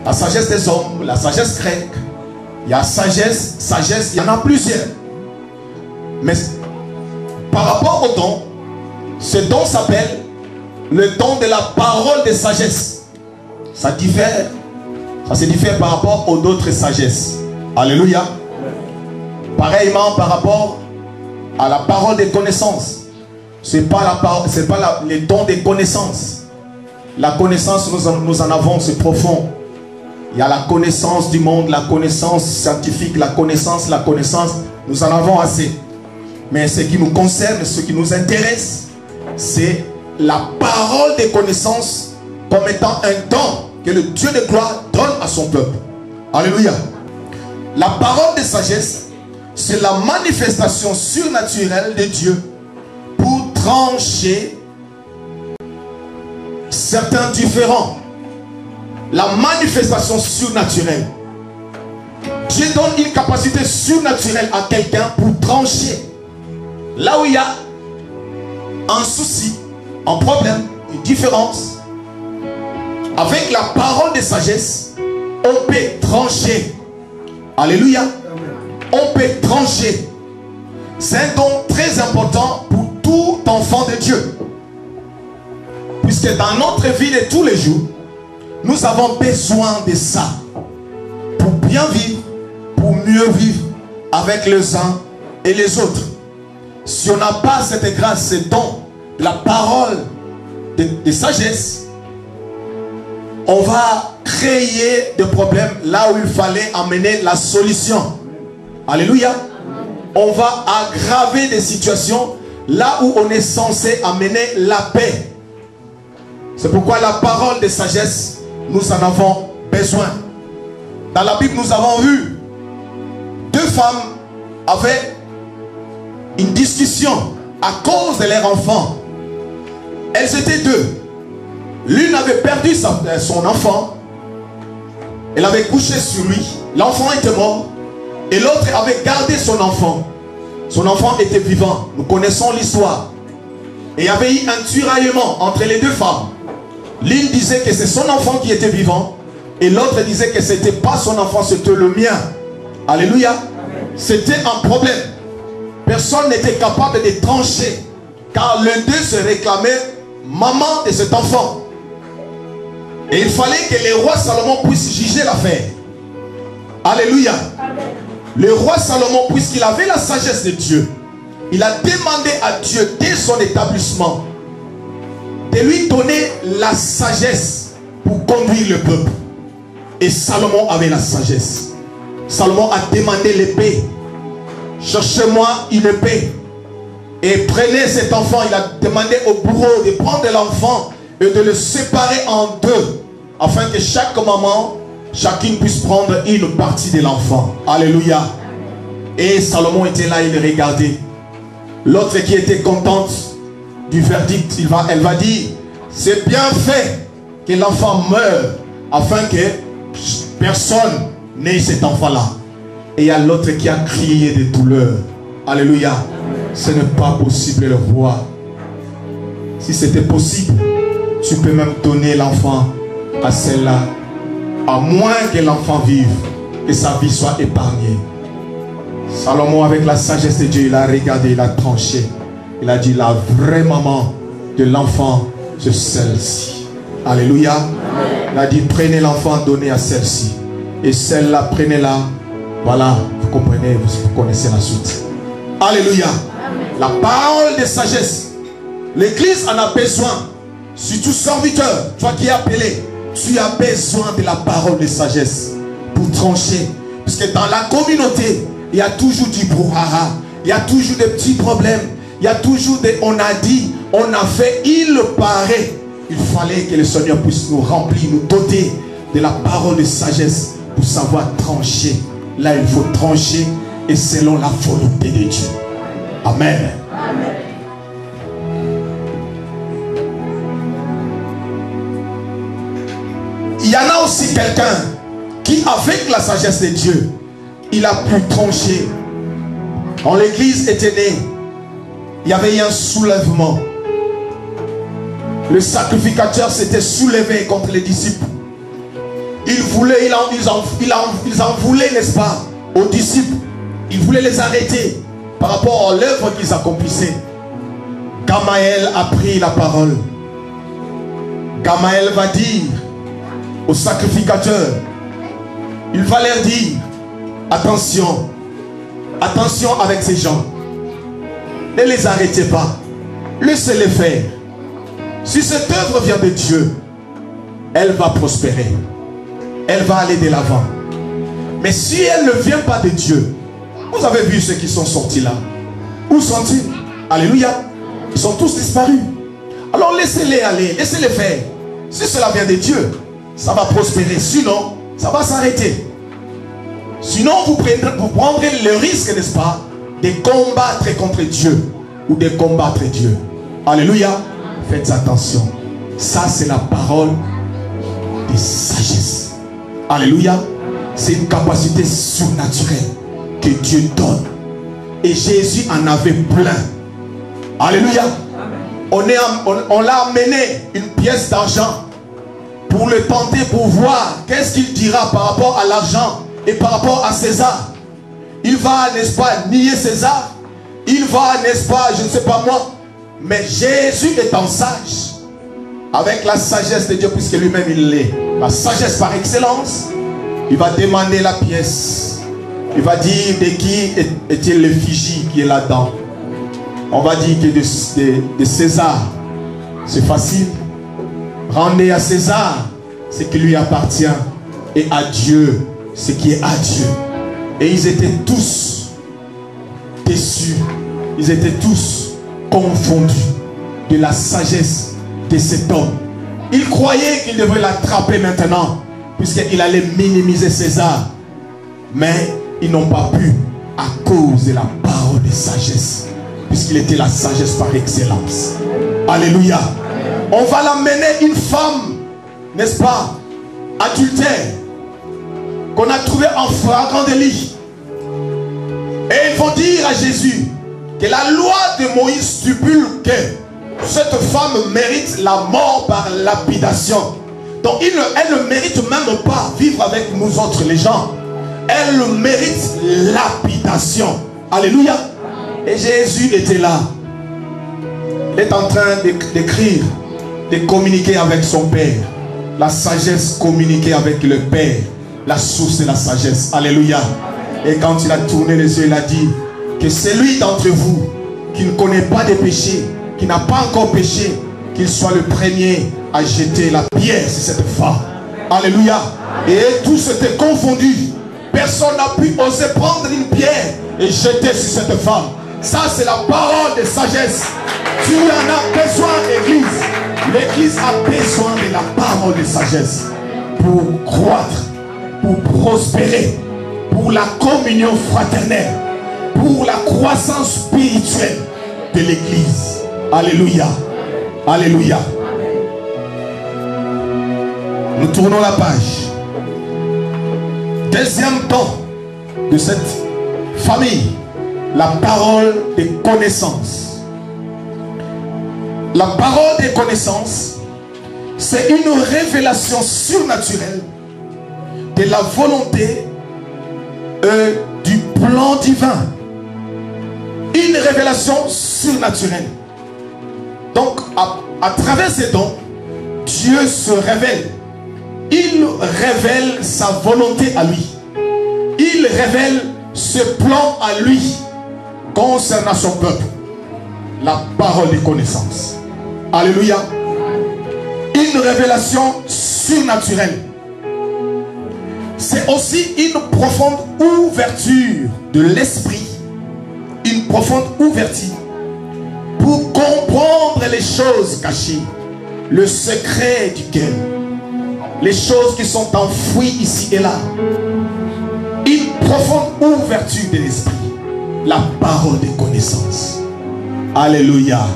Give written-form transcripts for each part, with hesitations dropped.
la sagesse des hommes, la sagesse grecque. Il y a sagesse, il y en a plusieurs. Mais par rapport au don, ce don s'appelle le don de la parole de sagesse. Ça se diffère par rapport aux autres sagesses. Alléluia. Pareillement par rapport à la parole des connaissances. C'est pas le don des connaissances. La connaissance, nous en avons, c'est profond. Il y a la connaissance du monde, la connaissance scientifique, la connaissance, nous en avons assez. Mais ce qui nous concerne, ce qui nous intéresse, c'est la parole des connaissances comme étant un don que le Dieu de gloire donne à son peuple. Alléluia. La parole de sagesse, c'est la manifestation surnaturelle de Dieu pour trancher certains différends. La manifestation surnaturelle. Dieu donne une capacité surnaturelle à quelqu'un pour trancher. Là où il y a un souci, un problème, une différence, avec la parole de sagesse, on peut trancher. Alléluia. On peut trancher. C'est un don très important pour tout enfant de Dieu. Puisque dans notre vie de tous les jours, nous avons besoin de ça pour bien vivre, pour mieux vivre avec les uns et les autres. Si on n'a pas cette grâce, ce don, la parole de sagesse, on va créer des problèmes là où il fallait amener la solution. Alléluia. On va aggraver des situations là où on est censé amener la paix. C'est pourquoi la parole de sagesse, nous en avons besoin. Dans la Bible, nous avons vu deux femmes avaient une discussion à cause de leur enfant. Elles étaient deux. L'une avait perdu son enfant. Elle avait couché sur lui. L'enfant était mort. Et l'autre avait gardé son enfant. Son enfant était vivant. Nous connaissons l'histoire. Et il y avait eu un tiraillement entre les deux femmes. L'une disait que c'est son enfant qui était vivant. Et l'autre disait que ce n'était pas son enfant, c'était le mien. Alléluia. C'était un problème. Personne n'était capable de trancher. Car les deux se réclamaient maman de cet enfant. Et il fallait que le roi Salomon puisse juger l'affaire. Alléluia. Le roi Salomon, puisqu'il avait la sagesse de Dieu, il a demandé à Dieu dès son établissement de lui donner la sagesse pour conduire le peuple. Et Salomon avait la sagesse. Salomon a demandé l'épée. Cherchez-moi une épée. Et prenez cet enfant. Il a demandé au bourreau de prendre l'enfant et de le séparer en deux, afin que chaque maman, chacune puisse prendre une partie de l'enfant. Alléluia. Et Salomon était là, il regardait. L'autre qui était contente du verdict, elle va dire, c'est bien fait que l'enfant meure, afin que personne n'ait cet enfant-là. Et il y a l'autre qui a crié de douleur. Alléluia. Ce n'est pas possible, le roi. Si c'était possible, tu peux même donner l'enfant à celle-là, à moins que l'enfant vive et sa vie soit épargnée. Salomon, avec la sagesse de Dieu, il a regardé, il a tranché. Il a dit, la vraie maman de l'enfant, c'est celle-ci. Alléluia. Amen. Il a dit, prenez l'enfant, donnez à celle-ci. Et celle-là, prenez-la. Voilà, vous comprenez, vous connaissez la suite. Alléluia. Amen. La parole de sagesse. L'église en a besoin. Surtout serviteur, toi qui es appelé, tu as besoin de la parole de sagesse pour trancher. Parce que dans la communauté, il y a toujours du brouhaha. Il y a toujours des petits problèmes. Il y a toujours des on a dit, on a fait, il paraît. Il fallait que le Seigneur puisse nous remplir, nous doter de la parole de sagesse pour savoir trancher. Là, il faut trancher et selon la volonté de Dieu. Amen. Amen. Il y en a aussi quelqu'un qui, avec la sagesse de Dieu, il a pu trancher. Quand l'église était née, il y avait eu un soulèvement. Le sacrificateur s'était soulevé contre les disciples. Ils en voulaient, n'est-ce pas, aux disciples. Ils voulaient les arrêter par rapport à l'œuvre qu'ils accomplissaient. Gamaël a pris la parole. Gamaël va dire aux sacrificateurs, il va leur dire, attention, attention avec ces gens. Ne les arrêtez pas. Laissez-les faire. Si cette œuvre vient de Dieu, elle va prospérer. Elle va aller de l'avant. Mais si elle ne vient pas de Dieu, vous avez vu ceux qui sont sortis là. Où sont-ils? Alléluia. Ils sont tous disparus. Alors laissez-les aller, laissez-les faire. Si cela vient de Dieu, ça va prospérer. Sinon, ça va s'arrêter. Sinon, vous prendrez le risque, n'est-ce pas, de combattre contre Dieu ou de combattre Dieu. Alléluia. Faites attention. Ça, c'est la parole de sagesse. Alléluia. C'est une capacité surnaturelle que Dieu donne. Et Jésus en avait plein. Alléluia. On l'a amené une pièce d'argent pour le tenter, pour voir qu'est-ce qu'il dira par rapport à l'argent et par rapport à César. Il va, n'est-ce pas, nier César. Il va, n'est-ce pas, je ne sais pas moi. Mais Jésus étant sage, avec la sagesse de Dieu, puisque lui-même il l'est, la sagesse par excellence, il va demander la pièce. Il va dire de qui est-il l'effigie qui est là-dedans. On va dire que de César. C'est facile. Rendez à César ce qui lui appartient et à Dieu ce qui est à Dieu. Et ils étaient tous déçus. Ils étaient tous confondus de la sagesse de cet homme. Ils croyaient qu'il devrait l'attraper maintenant, puisqu'il allait minimiser César. Mais ils n'ont pas pu à cause de la parole de sagesse, puisqu'il était la sagesse par excellence. Alléluia. On va l'amener une femme, n'est-ce pas, adultère, qu'on a trouvée en flagrant délit. Et ils vont dire à Jésus que la loi de Moïse stipule que cette femme mérite la mort par lapidation. Donc elle ne mérite même pas vivre avec nous autres les gens. Elle mérite lapidation. Alléluia. Et Jésus était là. Il est en train d'écrire, de communiquer avec son Père. La sagesse communiquer avec le Père. La source de la sagesse. Alléluia. Et quand il a tourné les yeux, il a dit que celui d'entre vous qui ne connaît pas de péché, qui n'a pas encore péché, qu'il soit le premier à jeter la pierre sur cette femme. Alléluia. Et tous étaient confondus. Personne n'a pu oser prendre une pierre et jeter sur cette femme. Ça, c'est la parole de sagesse. Tu en as besoin, l'église. L'église a besoin de la parole de sagesse pour croître, pour prospérer, pour la communion fraternelle, pour la croissance spirituelle de l'église. Alléluia. Alléluia. Nous tournons la page. Deuxième temps de cette famille, la parole des connaissances. La parole des connaissances, c'est une révélation surnaturelle de la volonté du plan divin. Une révélation surnaturelle. Donc, à travers ces dons, Dieu se révèle. Il révèle sa volonté à lui. Il révèle ce plan à lui concernant son peuple. La parole des connaissances. Alléluia. Une révélation surnaturelle. C'est aussi une profonde ouverture de l'esprit. Une profonde ouverture pour comprendre les choses cachées, le secret du cœur, les choses qui sont enfouies ici et là. Une profonde ouverture de l'esprit, la parole des connaissances. Alléluia.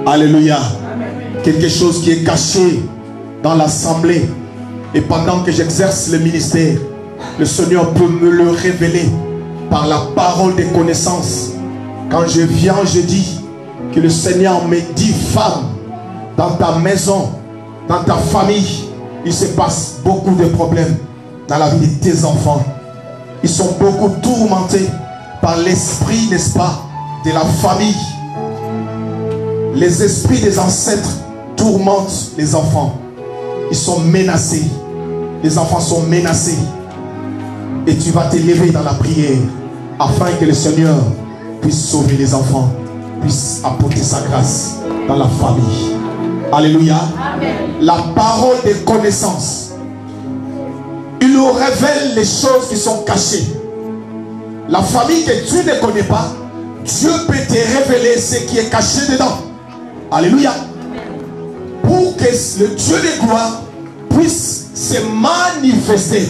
Alléluia. Quelque chose qui est caché dans l'assemblée. Et pendant que j'exerce le ministère, le Seigneur peut me le révéler par la parole des connaissances. Quand je viens, je dis que le Seigneur me dit, femme, dans ta maison, dans ta famille, il se passe beaucoup de problèmes dans la vie de tes enfants. Ils sont beaucoup tourmentés par l'esprit, n'est-ce pas, de la famille. Les esprits des ancêtres tourmentent les enfants. Ils sont menacés. Les enfants sont menacés. Et tu vas t'élever dans la prière afin que le Seigneur puisse sauver les enfants, puisse apporter sa grâce dans la famille. Alléluia. Amen. La parole de connaissance. Il nous révèle les choses qui sont cachées. La famille que tu ne connais pas, Dieu peut te révéler ce qui est caché dedans. Alléluia. Pour que le Dieu de gloire puisse se manifester.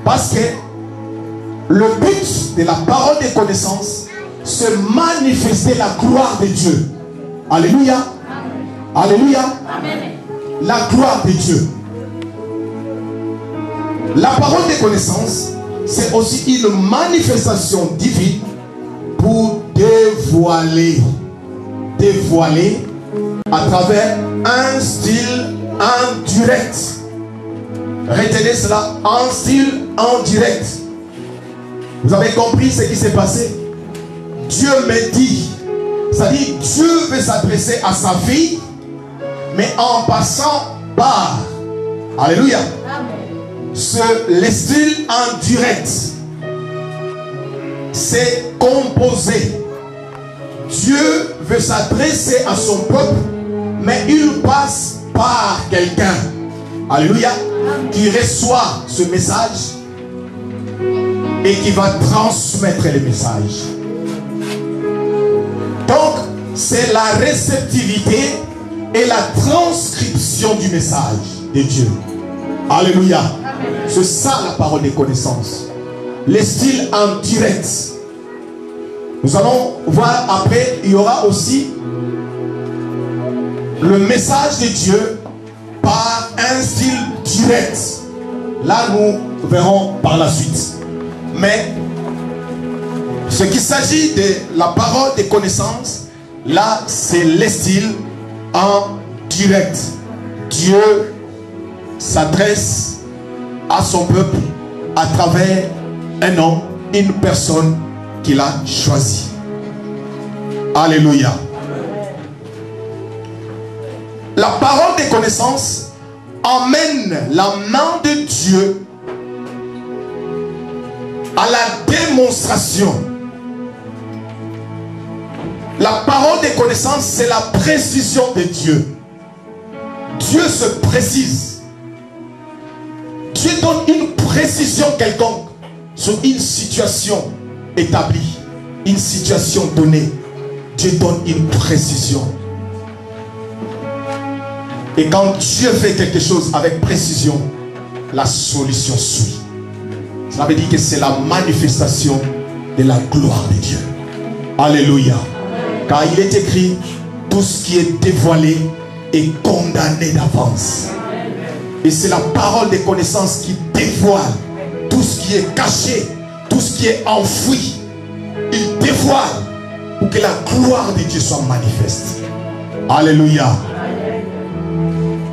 Parce que le but de la parole de connaissance, c'est manifester la gloire de Dieu. Alléluia. Amen. Alléluia. Amen. La gloire de Dieu. La parole de connaissance, c'est aussi une manifestation divine pour dévoiler à travers un style indirect. Retenez cela, un style indirect. Vous avez compris ce qui s'est passé? Dieu me dit, c'est-à-dire Dieu veut s'adresser à sa fille, mais en passant par, alléluia, le style indirect, c'est composé. Dieu veut s'adresser à son peuple, mais il passe par quelqu'un, alléluia, qui reçoit ce message et qui va transmettre le message. Donc, c'est la réceptivité et la transcription du message de Dieu. Alléluia. C'est ça la parole des connaissances. Les styles en direct. Nous allons voir après, il y aura aussi le message de Dieu par un style direct. Là, nous verrons par la suite. Mais ce qui s'agit de la parole des connaissances, là, c'est le style en direct. Dieu s'adresse à son peuple à travers un homme, une personne qu'il a choisi. Alléluia. La parole des connaissances emmène la main de Dieu à la démonstration. La parole des connaissances, c'est la précision de Dieu. Dieu se précise. Dieu donne une précision quelconque sur une situation établie, une situation donnée. Dieu donne une précision. Et quand Dieu fait quelque chose avec précision, la solution suit. Cela veut dire que c'est la manifestation de la gloire de Dieu. Alléluia. Car il est écrit, tout ce qui est dévoilé est condamné d'avance. Et c'est la parole des connaissances qui dévoile tout ce qui est caché, tout ce qui est enfoui. Il dévoile pour que la gloire de Dieu soit manifeste. Alléluia.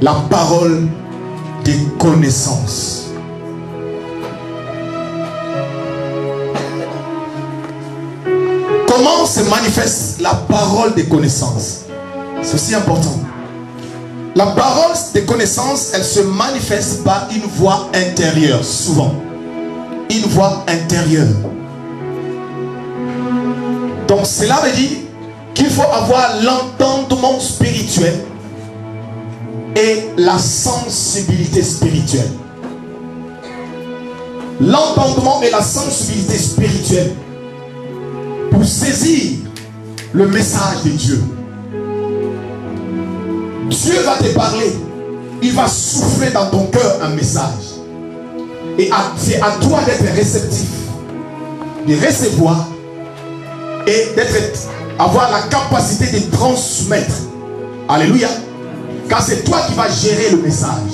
La parole des connaissances. Comment se manifeste la parole des connaissances? C'est aussi important. La parole des connaissances, elle se manifeste par une voix intérieure, souvent. Une voix intérieure. Donc cela veut dire qu'il faut avoir l'entendement spirituel et la sensibilité spirituelle. L'entendement et la sensibilité spirituelle pour saisir le message de Dieu. Dieu va te parler. Il va souffler dans ton cœur un message. Et c'est à toi d'être réceptif, de recevoir et avoir la capacité de transmettre. Alléluia. Car c'est toi qui vas gérer le message.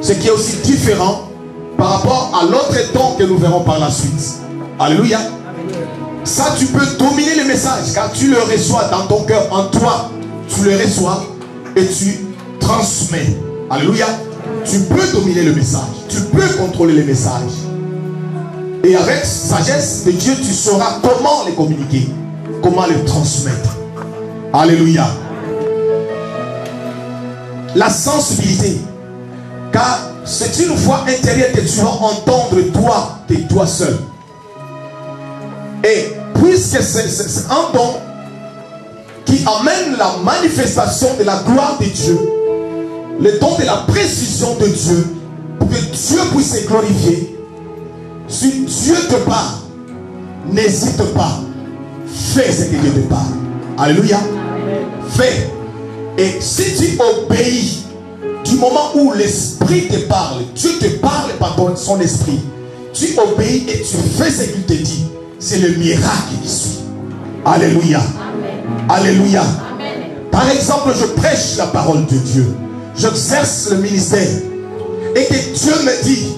Ce qui est aussi différent par rapport à l'autre don que nous verrons par la suite. Alléluia. Ça, tu peux dominer le message car tu le reçois dans ton cœur, en toi. Tu le reçois et tu transmets. Alléluia. tu peux dominer le message. Tu peux contrôler les messages. Et avec sagesse de Dieu, tu sauras comment les communiquer. Comment les transmettre. Alléluia. La sensibilité. Car c'est une voix intérieure que tu vas entendre toi et toi seul. Et puisque c'est un don qui amène la manifestation de la gloire de Dieu, le don de la précision de Dieu, pour que Dieu puisse se glorifier. Si Dieu te parle, n'hésite pas. Fais ce que Dieu te parle. Alléluia. Fais. Et si tu obéis, du moment où l'Esprit te parle, Dieu te parle par son esprit, tu obéis et tu fais ce qu'il te dit, c'est le miracle qui suit. Alléluia. Amen. Alléluia. Amen. Par exemple, je prêche la parole de Dieu. J'exerce le ministère. Et que Dieu me dit,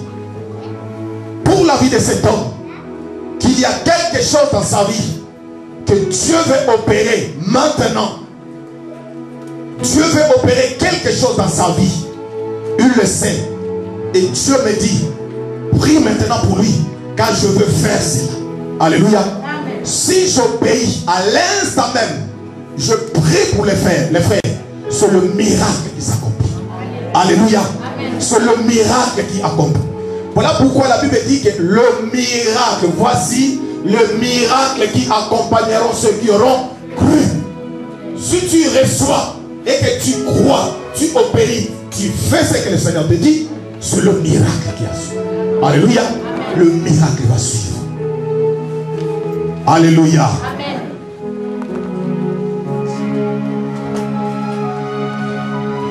pour la vie de cet homme, qu'il y a quelque chose dans sa vie que Dieu veut opérer maintenant. Dieu veut opérer quelque chose dans sa vie. Il le sait. Et Dieu me dit, prie maintenant pour lui, car je veux faire cela. Alléluia. Amen. Si j'obéis à l'instant même, je prie pour les frères. Les frères, c'est le miracle qui s'accomplit. Alléluia. C'est le miracle qui accomplit. Voilà pourquoi la Bible dit que le miracle, voici le miracle qui accompagneront ceux qui auront cru. Si tu reçois et que tu crois, tu obéis, tu fais ce que le Seigneur te dit, c'est le miracle qui a suivi. Alléluia. Le miracle va suivre. Alléluia. Amen.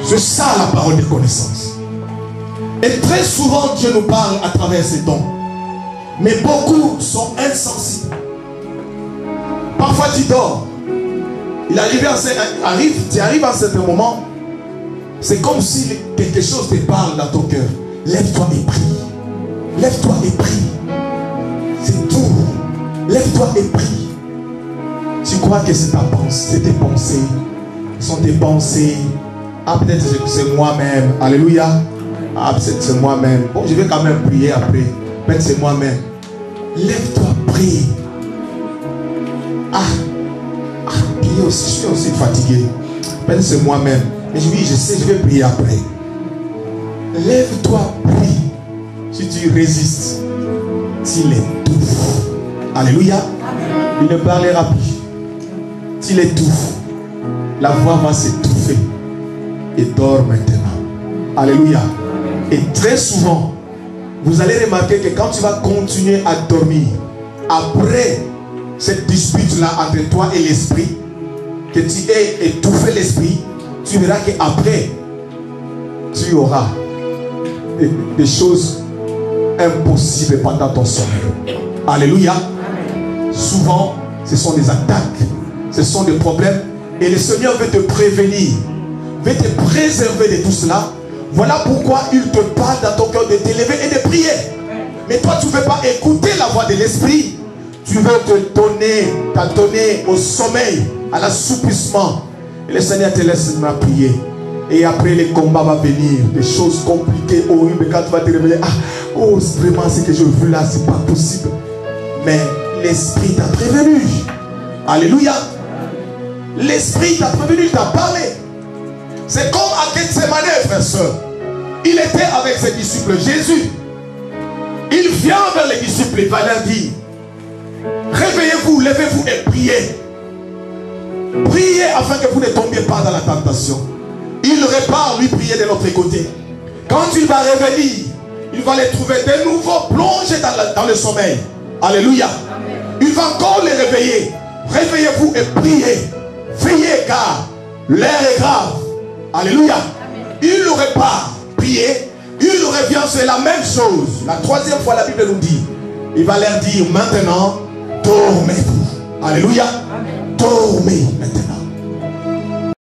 C'est ça la parole de connaissance. Et très souvent Dieu nous parle à travers ces dons. Mais beaucoup sont insensibles. Parfois tu dors. Tu arrives à un certain moment. C'est comme si quelque chose te parle dans ton cœur. Lève-toi et prie. Lève-toi et prie. C'est tout. Lève-toi et prie. Tu crois que c'est ta pensée, c'est tes pensées. Ce sont tes pensées. Ah, peut-être que c'est moi-même. Alléluia. Ah, peut-être c'est moi-même. Bon, je vais quand même prier après. Peut-être c'est moi-même. Lève-toi, prie. Prier aussi. Je suis aussi fatigué. Peut-être c'est moi-même. Mais oui, je sais, je vais prier après. Lève-toi, prie. Si tu résistes, tu l'étouffes. Alléluia. Il ne parlera plus. Tu l'étouffes. La voix va s'étouffer. Et dors maintenant. Alléluia. Et très souvent, vous allez remarquer que quand tu vas continuer à dormir, après cette dispute-là entre toi et l'esprit, que tu aies étouffé l'esprit, tu verras qu'après, tu auras des choses impossibles pendant ton sommeil. Alléluia. Souvent, ce sont des attaques, ce sont des problèmes, et le Seigneur veut te prévenir, veut te préserver de tout cela. Voilà pourquoi il te parle dans ton cœur de t'élever et de prier. Mais toi, tu ne veux pas écouter la voix de l'esprit. Tu veux t'adonner au sommeil, à l'assouplissement. Et le Seigneur te laisse prier. Et après, les combats vont venir. Des choses compliquées, horribles. Quand tu vas te réveiller, vraiment, ce que je veux là, c'est pas possible. Mais l'esprit t'a prévenu. Alléluia. L'esprit t'a prévenu, il t'a parlé. C'est comme à Gethsémane, frères et sœurs. Il était avec ses disciples. Jésus, il vient vers les disciples. Il va leur dire, réveillez-vous, levez-vous et priez. Priez afin que vous ne tombiez pas dans la tentation. Il repart, lui, prier de l'autre côté. Quand il va revenir, il va les trouver de nouveau plongés dans le sommeil. Alléluia. Amen. Il va encore les réveiller. Réveillez-vous et priez. Veillez car l'heure est grave. Alléluia. Amen. Il repart, prier. Il revient, c'est la même chose. La troisième fois, la Bible nous dit, il va leur dire maintenant, dormez-vous. Alléluia. Amen. Dormez maintenant.